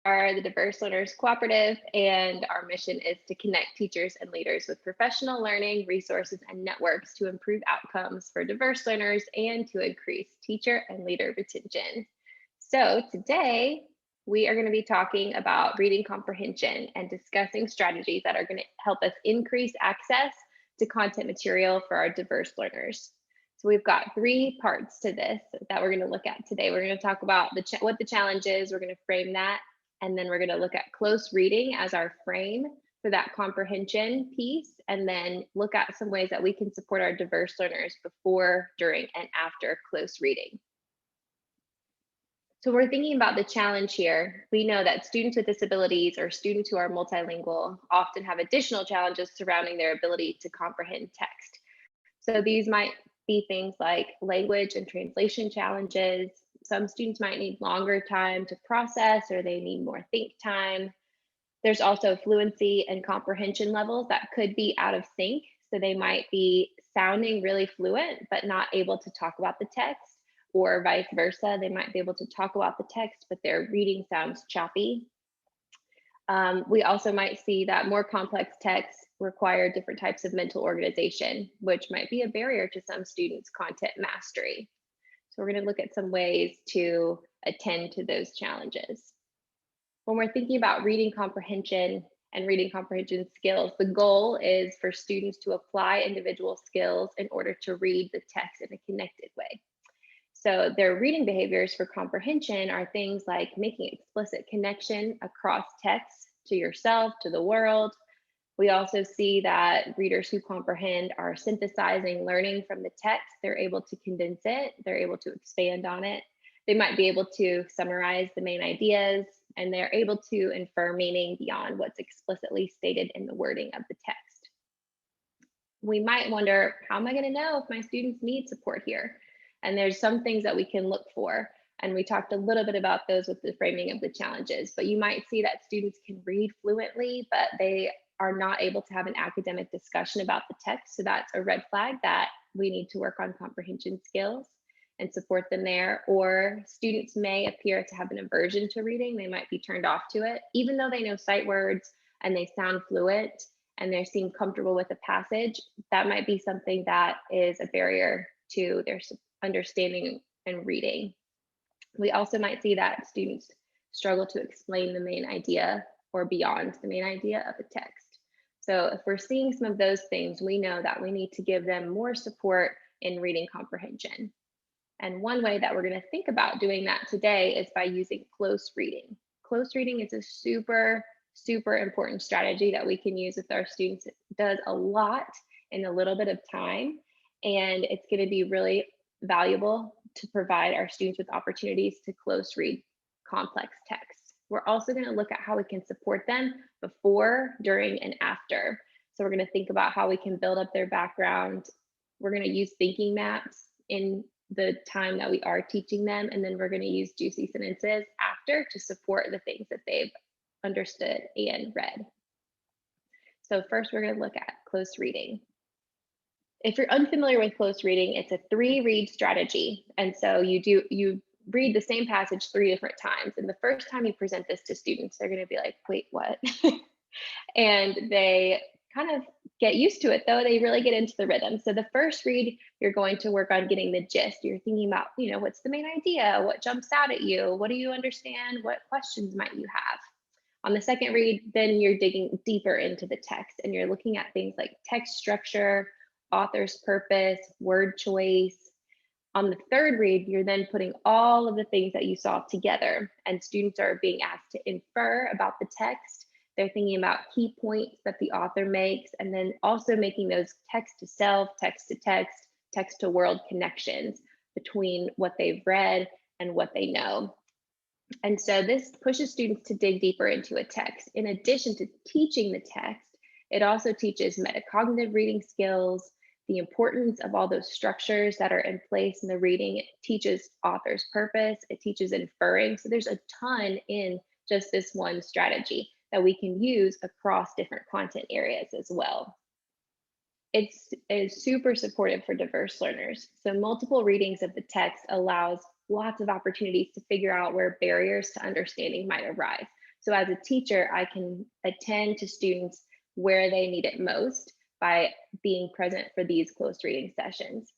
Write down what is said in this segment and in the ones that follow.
are the Diverse Learners Cooperative, and our mission is to connect teachers and leaders with professional learning resources and networks to improve outcomes for diverse learners and to increase teacher and leader retention. So today, we are going to be talking about reading comprehension and discussing strategies that are going to help us increase access to content material for our diverse learners. So we've got three parts to this that we're going to look at today. We're going to talk about what the challenge is. We're going to frame that, and then we're going to look at close reading as our frame for that comprehension piece, and then look at some ways that we can support our diverse learners before, during, and after close reading. So we're thinking about the challenge here. We know that students with disabilities or students who are multilingual often have additional challenges surrounding their ability to comprehend text. So these might be things like language and translation challenges. Some students might need longer time to process, or they need more think time. There's also fluency and comprehension levels that could be out of sync. So they might be sounding really fluent, but not able to talk about the text, or vice versa. They might be able to talk about the text, but their reading sounds choppy. We also might see that more complex texts require different types of mental organization, which might be a barrier to some students' content mastery. So we're going to look at some ways to attend to those challenges. When we're thinking about reading comprehension and reading comprehension skills, the goal is for students to apply individual skills in order to read the text in a connected way. So their reading behaviors for comprehension are things like making explicit connection across text to yourself, to the world. We also see that readers who comprehend are synthesizing learning from the text. They're able to condense it, they're able to expand on it. They might be able to summarize the main ideas, and they're able to infer meaning beyond what's explicitly stated in the wording of the text. We might wonder, how am I going to know if my students need support here? And there's some things that we can look for. And we talked a little bit about those with the framing of the challenges, but you might see that students can read fluently, but they are not able to have an academic discussion about the text. So that's a red flag that we need to work on comprehension skills and support them there. Or students may appear to have an aversion to reading. They might be turned off to it, even though they know sight words and they sound fluent and they seem comfortable with the passage. That might be something that is a barrier to their understanding and reading. We also might see that students struggle to explain the main idea or beyond the main idea of the text. So if we're seeing some of those things, we know that we need to give them more support in reading comprehension. And one way that we're going to think about doing that today is by using close reading. Close reading is a super important strategy that we can use with our students. It does a lot in a little bit of time, and it's going to be really valuable to provide our students with opportunities to close read complex texts. We're also going to look at how we can support them before, during, and after. So we're going to think about how we can build up their background. We're going to use thinking maps in the time that we are teaching them, and then we're going to use juicy sentences after to support the things that they've understood and read. So first, we're going to look at close reading. If you're unfamiliar with close reading, it's a 3-read strategy. And so you read the same passage 3 different times. And the first time you present this to students, they're going to be like, wait, what? And they kind of get used to it, though. They really get into the rhythm. So the first read, you're going to work on getting the gist. You're thinking about, what's the main idea? What jumps out at you? What do you understand? What questions might you have? On the second read, then you're digging deeper into the text, and you're looking at things like text structure, author's purpose, word choice. On the third read, you're then putting all of the things that you saw together, and students are being asked to infer about the text. They're thinking about key points that the author makes, and then also making those text to self, text to text, text to world connections between what they've read and what they know. And so this pushes students to dig deeper into a text. In addition to teaching the text, it also teaches metacognitive reading skills, the importance of all those structures that are in place in the reading. It teaches author's purpose, it teaches inferring. So there's a ton in just this one strategy that we can use across different content areas as well. It is super supportive for diverse learners. So multiple readings of the text allows lots of opportunities to figure out where barriers to understanding might arise. So as a teacher, I can attend to students where they need it most by being present for these close reading sessions.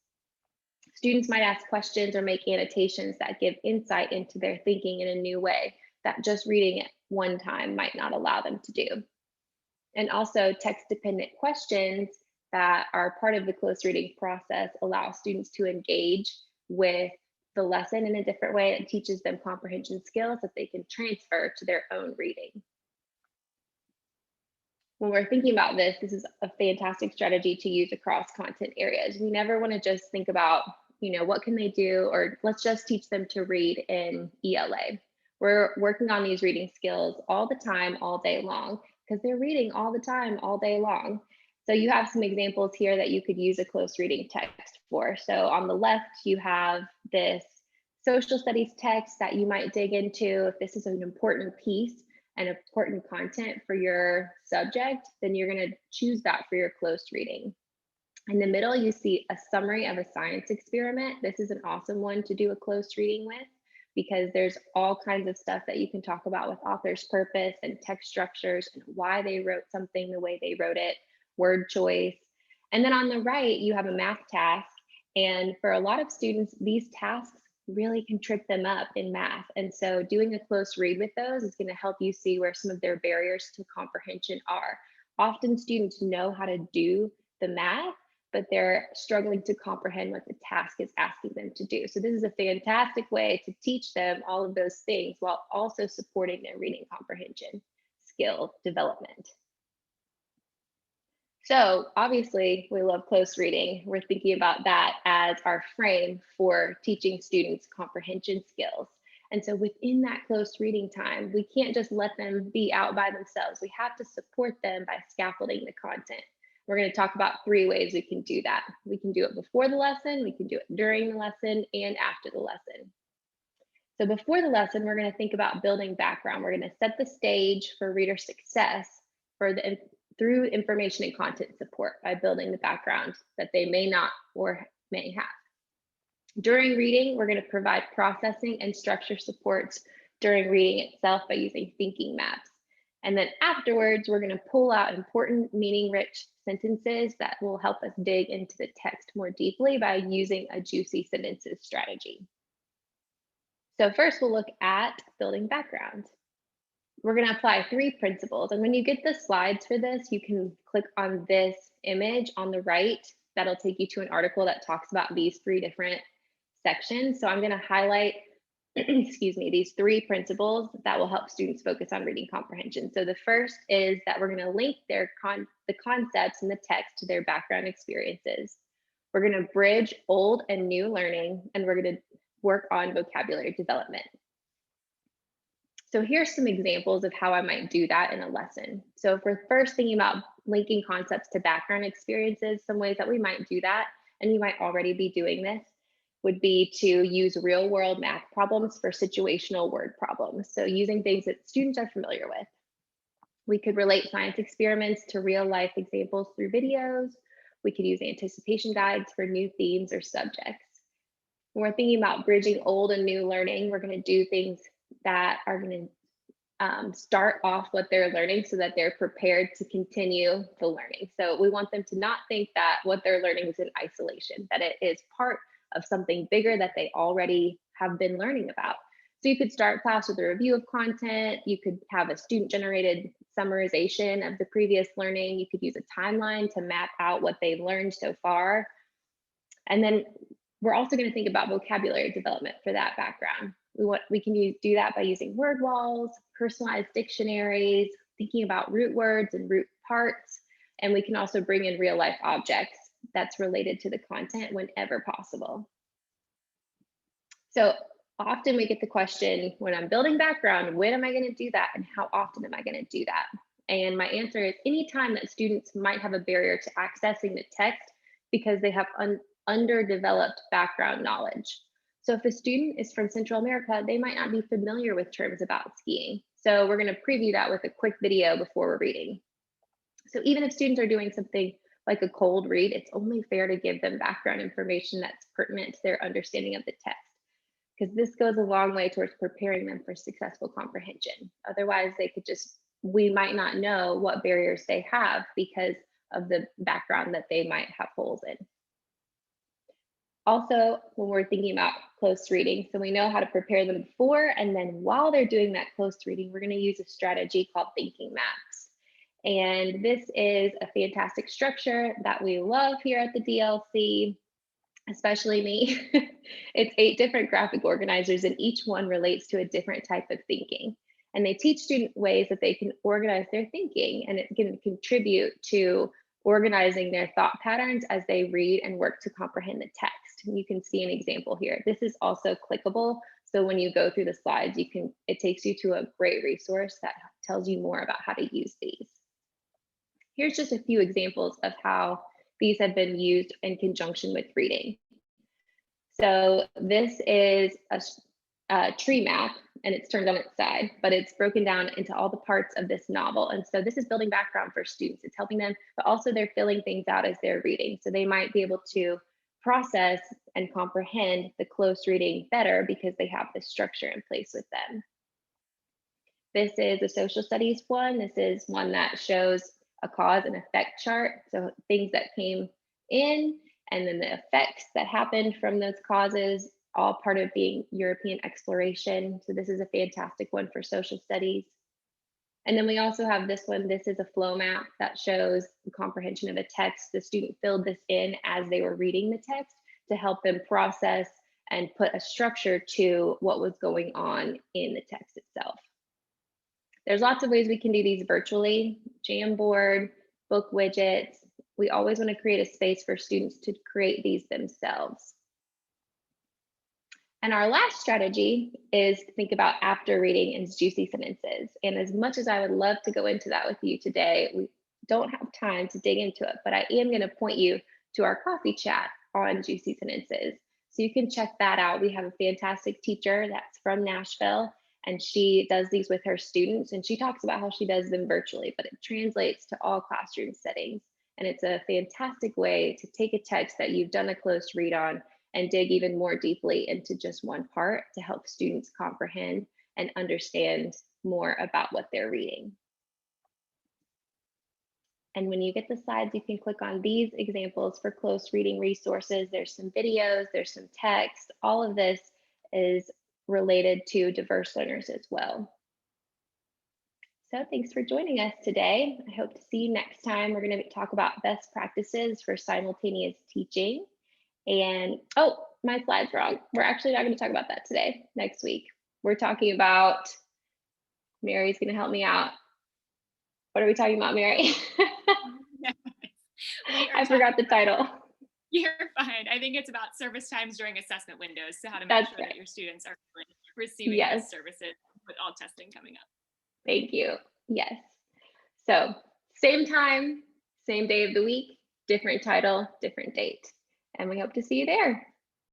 Students might ask questions or make annotations that give insight into their thinking in a new way that just reading it one time might not allow them to do. And also text-dependent questions that are part of the close reading process allow students to engage with the lesson in a different way. It teaches them comprehension skills that they can transfer to their own reading. When we're thinking about this, this is a fantastic strategy to use across content areas. We never want to just think about, what can they do, or let's just teach them to read in ELA. We're working on these reading skills all the time, all day long, because they're reading all the time, all day long. So you have some examples here that you could use a close reading text for. So on the left, you have this social studies text that you might dig into. If this is an important piece and important content for your subject, then you're going to choose that for your close reading. In the middle, you see a summary of a science experiment. This is an awesome one to do a close reading with because there's all kinds of stuff that you can talk about with author's purpose and text structures and why they wrote something the way they wrote it, word choice. And then on the right, you have a math task. And for a lot of students, these tasks really can trip them up in math. And so doing a close read with those is going to help you see where some of their barriers to comprehension are. Often students know how to do the math, but they're struggling to comprehend what the task is asking them to do. So this is a fantastic way to teach them all of those things while also supporting their reading comprehension skill development. So obviously we love close reading. We're thinking about that as our frame for teaching students comprehension skills. And so within that close reading time, we can't just let them be out by themselves. We have to support them by scaffolding the content. We're going to talk about 3 ways we can do that. We can do it before the lesson, we can do it during the lesson, and after the lesson. So before the lesson, we're going to think about building background. We're going to set the stage for reader success through information and content support by building the background that they may not or may have. During reading, we're going to provide processing and structure supports during reading itself by using thinking maps. And then afterwards, we're going to pull out important meaning-rich sentences that will help us dig into the text more deeply by using a juicy sentences strategy. So first, we'll look at building background. We're going to apply 3 principles. And when you get the slides for this, you can click on this image on the right. That'll take you to an article that talks about these 3 different sections. So I'm going to highlight these 3 principles that will help students focus on reading comprehension. So the first is that we're going to link the concepts in the text to their background experiences. We're going to bridge old and new learning, and we're going to work on vocabulary development. So here's some examples of how I might do that in a lesson. So if we're first thinking about linking concepts to background experiences, some ways that we might do that, and you might already be doing this, would be to use real world math problems for situational word problems. So using things that students are familiar with. We could relate science experiments to real life examples through videos. We could use anticipation guides for new themes or subjects. When we're thinking about bridging old and new learning, we're going to do things that are going to start off what they're learning so that they're prepared to continue the learning. So we want them to not think that what they're learning is in isolation, that it is part of something bigger that they already have been learning about. So you could start class with a review of content. You could have a student-generated summarization of the previous learning. You could use a timeline to map out what they've learned so far. And then we're also going to think about vocabulary development for that background. We can do that by using word walls, personalized dictionaries, thinking about root words and root parts, and we can also bring in real life objects that's related to the content whenever possible. So often we get the question, when I'm building background, when am I going to do that, and how often am I going to do that? And my answer is anytime that students might have a barrier to accessing the text because they have underdeveloped background knowledge. So if a student is from Central America, they might not be familiar with terms about skiing. So we're going to preview that with a quick video before we're reading. So even if students are doing something like a cold read, it's only fair to give them background information that's pertinent to their understanding of the text. because this goes a long way towards preparing them for successful comprehension. Otherwise, we might not know what barriers they have because of the background that they might have holes in. Also, when we're thinking about close reading, so we know how to prepare them before, and then while they're doing that close reading, we're going to use a strategy called thinking maps. And this is a fantastic structure that we love here at the DLC, especially me. It's 8 different graphic organizers, and each one relates to a different type of thinking. And they teach students ways that they can organize their thinking, and it can contribute to organizing their thought patterns as they read and work to comprehend the text. You can see an example here. This is also clickable. So when you go through the slides, it takes you to a great resource that tells you more about how to use these. Here's just a few examples of how these have been used in conjunction with reading. So this is a tree map, and it's turned on its side, but it's broken down into all the parts of this novel. And so this is building background for students. It's helping them, but also they're filling things out as they're reading. So they might be able to process and comprehend the close reading better because they have this structure in place with them. This is a social studies one. This is one that shows a cause and effect chart. So things that came in, and then the effects that happened from those causes, all part of being European exploration. So this is a fantastic one for social studies. And then we also have this one. This is a flow map that shows the comprehension of a text. The student filled this in as they were reading the text to help them process and put a structure to what was going on in the text itself. There's lots of ways we can do these virtually: Jamboard, book widgets. We always want to create a space for students to create these themselves. And our last strategy is to think about after reading as juicy sentences. And as much as I would love to go into that with you today, we don't have time to dig into it, but I am going to point you to our coffee chat on juicy sentences. So you can check that out. We have a fantastic teacher that's from Nashville, and she does these with her students, and she talks about how she does them virtually, but it translates to all classroom settings. And it's a fantastic way to take a text that you've done a close read on and dig even more deeply into just one part to help students comprehend and understand more about what they're reading. And when you get the slides, you can click on these examples for close reading resources. There's some videos, there's some text. All of this is related to diverse learners as well. So thanks for joining us today. I hope to see you next time. We're going to talk about best practices for simultaneous teaching. And oh, my slide's wrong. We're actually not going to talk about that today. Next week, we're talking about, Mary's going to help me out. What are we talking about, Mary? I forgot the title. You're fine. I think it's about service times during assessment windows. So how to make sure that your students are receiving those services with all testing coming up. Thank you. Yes. So same time, same day of the week, different title, different date. And we hope to see you there.